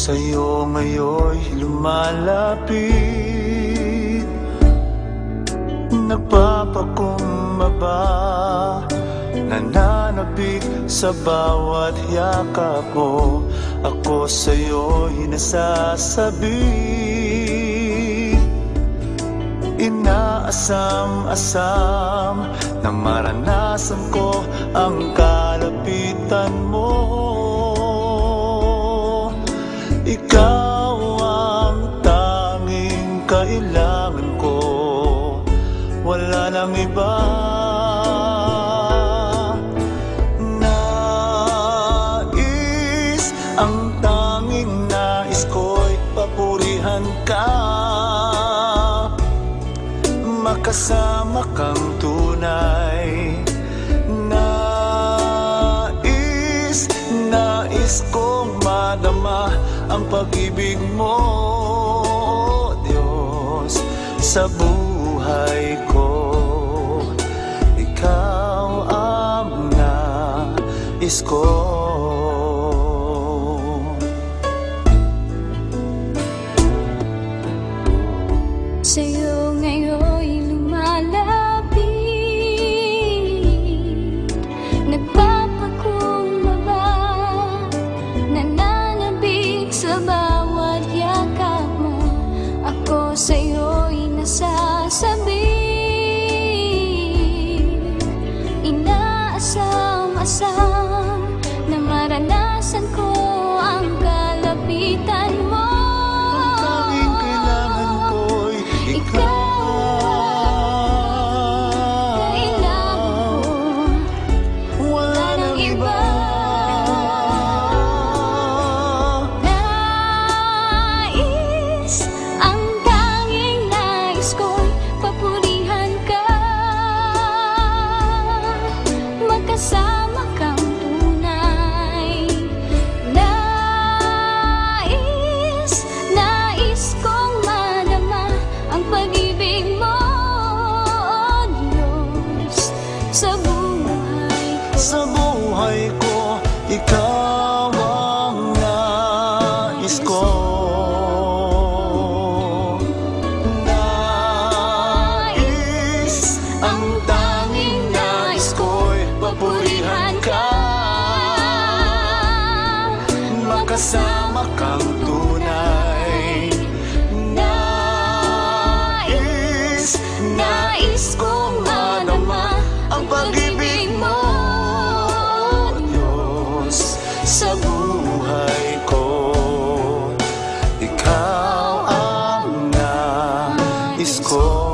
sa'yo ngayon'y lumalapit, nagpapakumbaba, nananabik sa bawat yakap mo. Ako sa'yo'y nasasabi, inaasam-asam na maranasan ko ang kalapitan mo. Ikaw ang tanging kailangan ko, wala nang iba. Ang tanging nais ko'y papurihan ka, makasama kang tunay. Nais kong madama ang pag-ibig mo, Diyos, sa buhay ko. Ikaw ang nais ko. Sa'yo ngayon'y lumalapit, nagpapakumbaba, nananabik sa bawat yakap mo. Ako sa'yo'y nasasabi, inaasam-asam na maranasan ko ang kalapitan mo. Kasama kang tunay. Nais kong madama ang pag-ibig mo, Diyos, sa buhay ko. Sa buhay ko, ikaw ang nais ko. Ang tanging nais ko'y papurihan ka, makasama kang tunay. Nais kong madama ang pag-ibig mo, Diyos, sa buhay ko. Ikaw ang nais ko.